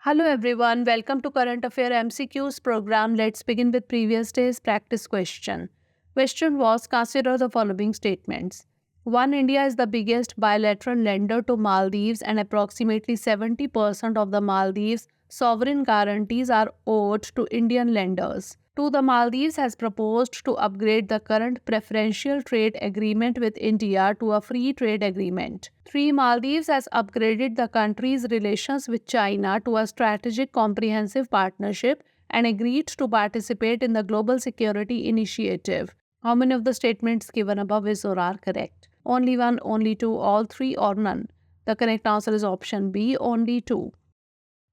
Hello everyone, welcome to Current Affairs MCQs program. Let's begin with previous day's practice question. Question was, consider the following statements. 1. India is the biggest bilateral lender to Maldives and approximately 70% of the Maldives sovereign guarantees are owed to Indian lenders. 2. The Maldives has proposed to upgrade the current preferential trade agreement with India to a free trade agreement. 3. Maldives has upgraded the country's relations with China to a strategic comprehensive partnership and agreed to participate in the Global Security Initiative. How many of the statements given above is or are correct? Only one, only two, all three, or none? The correct answer is option B, only two.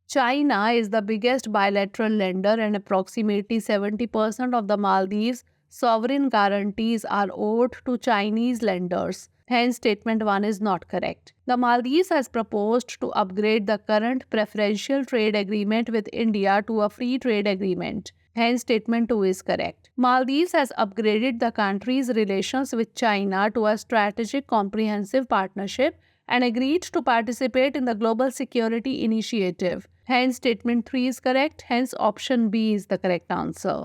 China is the biggest bilateral lender and approximately 70% of the Maldives' sovereign guarantees are owed to Chinese lenders. Hence, statement 1 is not correct. The Maldives has proposed to upgrade the current preferential trade agreement with India to a free trade agreement. Hence, statement 2 is correct. Maldives has upgraded the country's relations with China to a strategic comprehensive partnership and agreed to participate in the Global Security Initiative. Hence, statement 3 is correct. Hence, option B is the correct answer.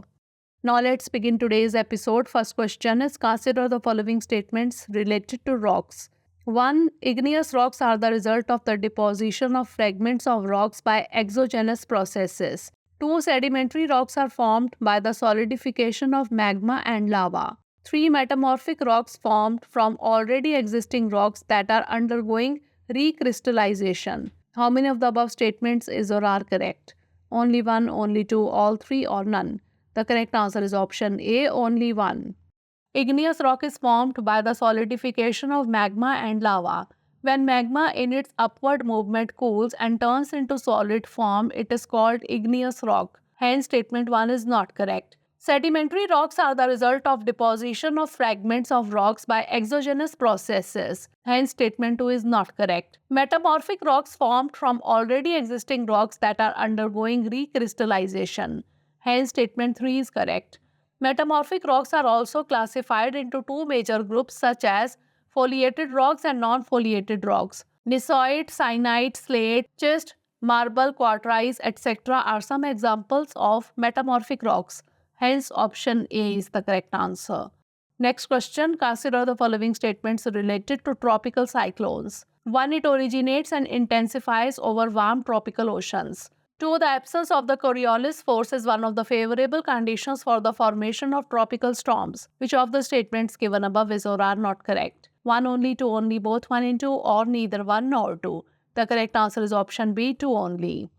Now, let's begin today's episode. First question is, consider the following statements related to rocks. 1. Igneous rocks are the result of the deposition of fragments of rocks by exogenous processes. 2. Sedimentary rocks are formed by the solidification of magma and lava. 3. Metamorphic rocks formed from already existing rocks that are undergoing recrystallization. How many of the above statements is or are correct? Only one, only two, all three, or none? The correct answer is option A, only one. Igneous rock is formed by the solidification of magma and lava. When magma in its upward movement cools and turns into solid form, it is called igneous rock. Hence, statement 1 is not correct. Sedimentary rocks are the result of deposition of fragments of rocks by exogenous processes. Hence, statement 2 is not correct. Metamorphic rocks formed from already existing rocks that are undergoing recrystallization. Hence, statement 3 is correct. Metamorphic rocks are also classified into two major groups such as foliated rocks and non-foliated rocks. Gneissoid, syenite, slate, schist, marble, quartzites, etc. are some examples of metamorphic rocks. Hence, option A is the correct answer. Next question, consider the following statements related to tropical cyclones. 1. It originates and intensifies over warm tropical oceans. 2. The absence of the Coriolis force is one of the favorable conditions for the formation of tropical storms. Which of the statements given above is or are not correct? 1, only, 2, only, both 1 and 2, or neither 1 nor 2. The correct answer is option B, 2 only.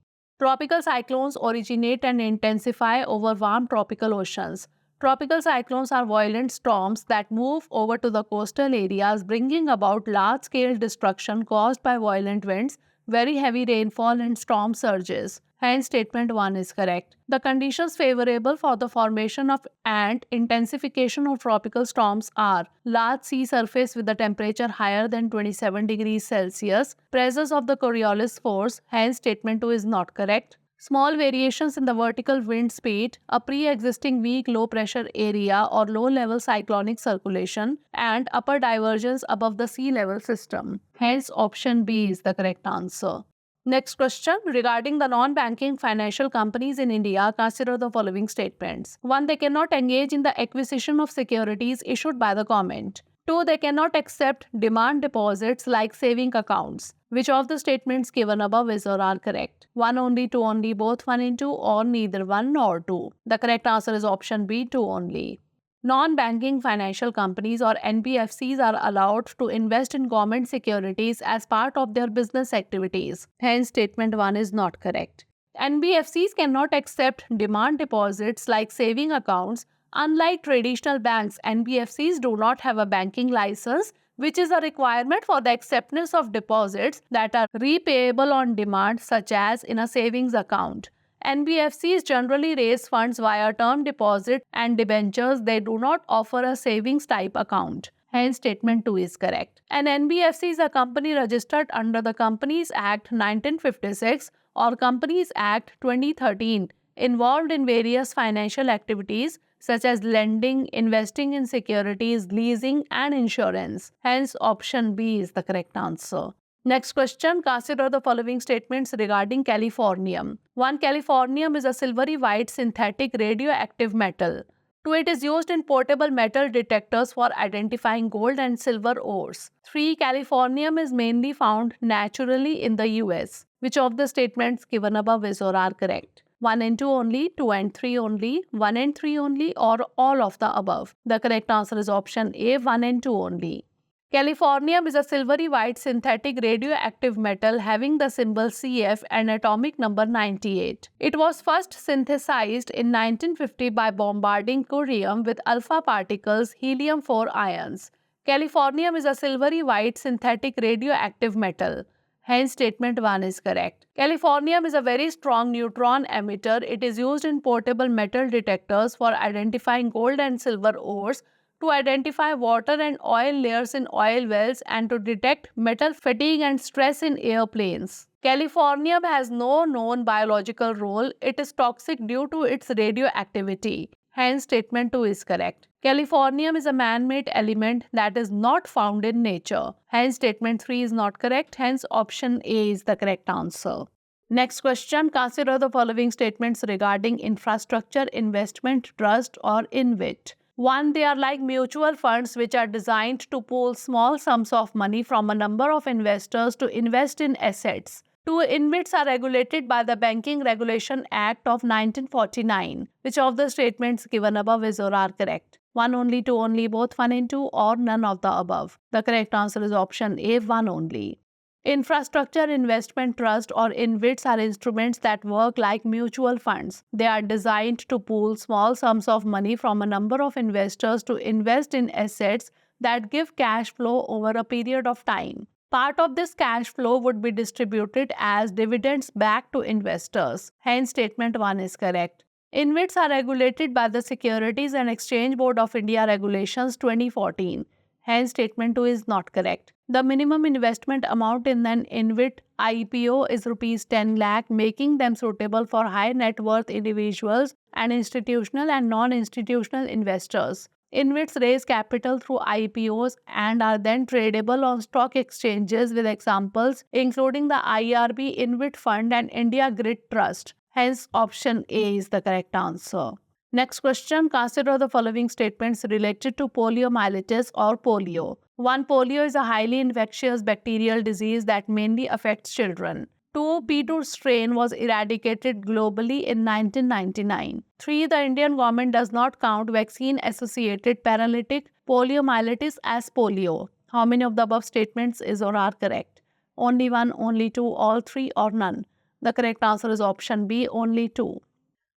Tropical cyclones originate and intensify over warm tropical oceans. Tropical cyclones are violent storms that move over to the coastal areas, bringing about large-scale destruction caused by violent winds, very heavy rainfall, and storm surges. Hence, statement 1 is correct. The conditions favorable for the formation of and intensification of tropical storms are large sea surface with a temperature higher than 27 degrees Celsius, presence of the Coriolis force, hence statement 2 is not correct. Small variations in the vertical wind speed, a pre-existing weak low-pressure area or low-level cyclonic circulation, and upper divergence above the sea level system. Hence, option B is the correct answer. Next question, regarding the non-banking financial companies in India, consider the following statements. 1. They cannot engage in the acquisition of securities issued by the government. 2. They cannot accept demand deposits like saving accounts. Which of the statements given above is or are correct? 1 only, 2 only, both 1 and 2, or neither 1 nor 2. The correct answer is option B, 2 only. Non-banking financial companies or NBFCs are allowed to invest in government securities as part of their business activities. Hence, statement 1 is not correct. NBFCs cannot accept demand deposits like saving accounts. Unlike traditional banks, NBFCs do not have a banking license, which is a requirement for the acceptance of deposits that are repayable on demand, such as in a savings account. NBFCs generally raise funds via term deposit and debentures. They do not offer a savings type account. Hence, statement 2 is correct. An NBFC is a company registered under the Companies Act 1956 or Companies Act 2013, involved in various financial activities such as lending, investing in securities, leasing, and insurance. Hence, option B is the correct answer. Next question, consider the following statements regarding Californium. 1. Californium is a silvery white synthetic radioactive metal. 2. It is used in portable metal detectors for identifying gold and silver ores. 3. Californium is mainly found naturally in the US. Which of the statements given above is or are correct? 1 and 2 only, 2 and 3 only, 1 and 3 only, or all of the above? The correct answer is option A, 1 and 2 only. Californium is a silvery white synthetic radioactive metal having the symbol Cf and atomic number 98. It was first synthesized in 1950 by bombarding curium with alpha particles helium-4 ions. Californium is a silvery white synthetic radioactive metal. Hence, statement 1 is correct. Californium is a very strong neutron emitter. It is used in portable metal detectors for identifying gold and silver ores, to identify water and oil layers in oil wells, and to detect metal fatigue and stress in airplanes. Californium has no known biological role. It is toxic due to its radioactivity. Hence, statement 2 is correct. Californium is a man-made element that is not found in nature. Hence, statement 3 is not correct. Hence, option A is the correct answer. Next question, consider the following statements regarding infrastructure investment trust or InvIT. 1. They are like mutual funds which are designed to pool small sums of money from a number of investors to invest in assets. 2. InvITs are regulated by the Banking Regulation Act of 1949. Which of the statements given above is or are correct? 1 only, 2 only, both 1 and 2, or none of the above? The correct answer is option A, 1 only. Infrastructure investment trust or InvITs are instruments that work like mutual funds. They are designed to pool small sums of money from a number of investors to invest in assets that give cash flow over a period of time. Part of this cash flow would be distributed as dividends back to investors. Hence, statement 1 is correct. InvITs are regulated by the Securities and Exchange Board of India Regulations 2014. Hence, statement 2 is not correct. The minimum investment amount in an InvIT IPO is Rs 10 lakh, making them suitable for high net worth individuals and institutional and non-institutional investors. InvITs raise capital through IPOs and are then tradable on stock exchanges, with examples including the IRB InvIT Fund and India Grid Trust. Hence, option A is the correct answer. Next question, consider the following statements related to poliomyelitis or polio. 1. Polio is a highly infectious bacterial disease that mainly affects children. 2. P2 strain was eradicated globally in 1999. 3. The Indian government does not count vaccine-associated paralytic poliomyelitis as polio. How many of the above statements is or are correct? Only 1, only 2, all 3, or none? The correct answer is option B, only 2.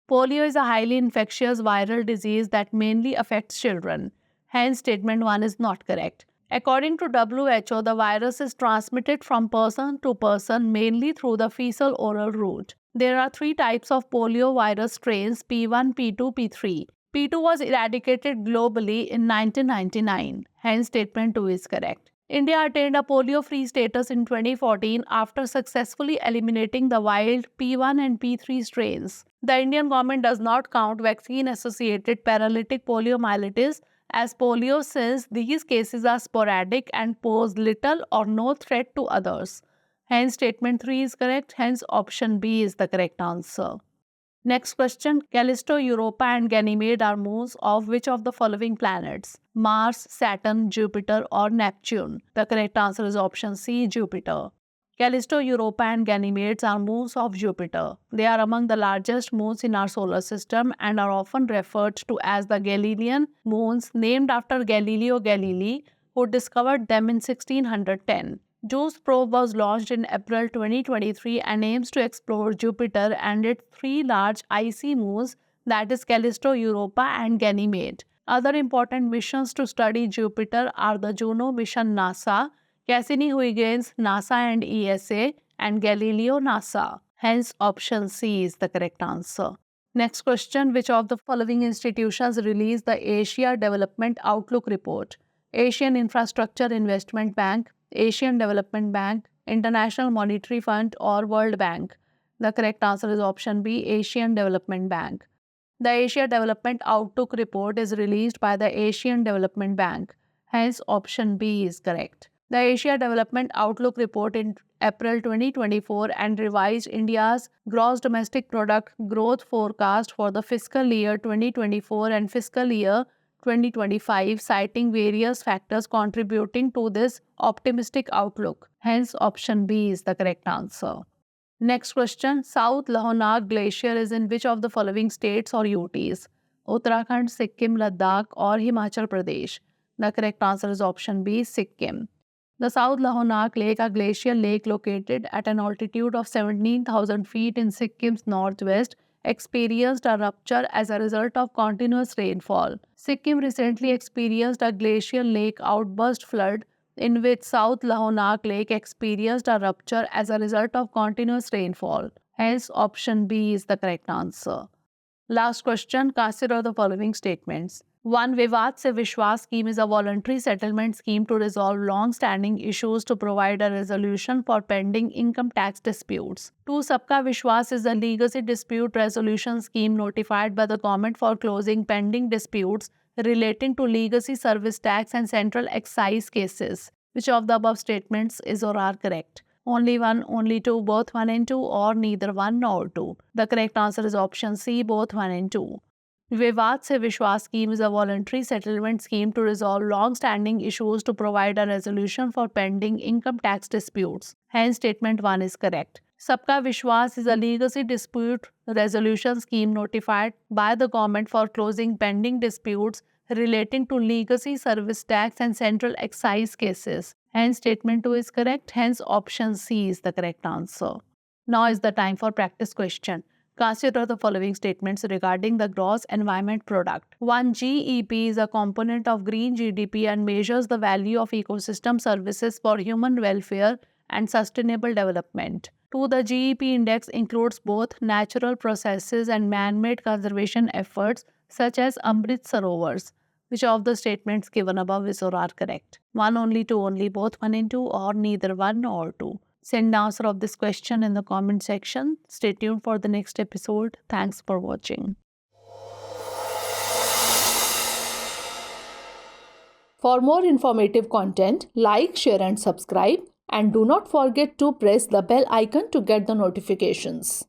Polio is a highly infectious viral disease that mainly affects children. Hence, statement 1 is not correct. According to WHO, the virus is transmitted from person to person mainly through the fecal-oral route. There are 3 types of polio virus strains, P1, P2, P3. P2 was eradicated globally in 1999. Hence, statement 2 is correct. India attained a polio-free status in 2014 after successfully eliminating the wild P1 and P3 strains. The Indian government does not count vaccine-associated paralytic poliomyelitis as polio since these cases are sporadic and pose little or no threat to others. Hence, statement 3 is correct. Hence, option B is the correct answer. Next question, Callisto, Europa and Ganymede are moons of which of the following planets? Mars, Saturn, Jupiter or Neptune? The correct answer is option C, Jupiter. Callisto, Europa and Ganymedes are moons of Jupiter. They are among the largest moons in our solar system and are often referred to as the Galilean moons, named after Galileo Galilei, who discovered them in 1610. JUICE probe was launched in April 2023 and aims to explore Jupiter and its 3 large icy moons, that is Callisto, Europa and Ganymede. Other important missions to study Jupiter are the Juno mission NASA, 𝐏𝐤𝐻𝐿 NASA and ESA, and Galileo NASA. Hence, option C is the correct answer. Next question, which of the following institutions released the Asia Development Outlook Report? Asian Infrastructure Investment Bank, Asian Development Bank, International Monetary Fund or World Bank? The correct answer is option B, Asian Development Bank. The Asia Development Outlook Report is released by the Asian Development Bank. Hence, option B is correct. The Asia Development Outlook report in April 2024 and revised India's gross domestic product growth forecast for the fiscal year 2024 and fiscal year 2025, citing various factors contributing to this optimistic outlook. Hence, option B is the correct answer. Next question. South Lhonak Glacier is in which of the following states or UTs? Uttarakhand, Sikkim, Ladakh or Himachal Pradesh? The correct answer is option B, Sikkim. The South Lhonak Lake, a glacial lake located at an altitude of 17,000 feet in Sikkim's northwest, experienced a rupture as a result of continuous rainfall. Sikkim recently experienced a glacial lake outburst flood in which South Lhonak Lake experienced a rupture as a result of continuous rainfall. Hence, option B is the correct answer. Last question. Consider the following statements. 1. Vivad se Vishwas scheme is a voluntary settlement scheme to resolve long-standing issues to provide a resolution for pending income tax disputes. 2. Sabka Vishwas is a legacy dispute resolution scheme notified by the government for closing pending disputes relating to legacy service tax and central excise cases. Which of the above statements is or are correct? Only one, only two, both 1 and 2, or neither 1 nor 2. The correct answer is option C, both 1 and 2. Vivad se Vishwas scheme is a voluntary settlement scheme to resolve long-standing issues to provide a resolution for pending income tax disputes. Hence, statement 1 is correct. Sabka Vishwas is a legacy dispute resolution scheme notified by the government for closing pending disputes relating to legacy service tax and central excise cases. Hence, statement 2 is correct. Hence, option C is the correct answer. Now is the time for practice question. Consider the following statements regarding the gross environment product. 1. GEP is a component of green GDP and measures the value of ecosystem services for human welfare and sustainable development. 2. The GEP index includes both natural processes and man-made conservation efforts such as Amrit Sarovars. Which of the statements given above is or are correct? 1, only 2, only both 1 and 2, or neither 1 nor 2. Send the answer of this question in the comment section. Stay tuned for the next episode. Thanks for watching. For more informative content, like, share and subscribe, and do not forget to press the bell icon to get the notifications.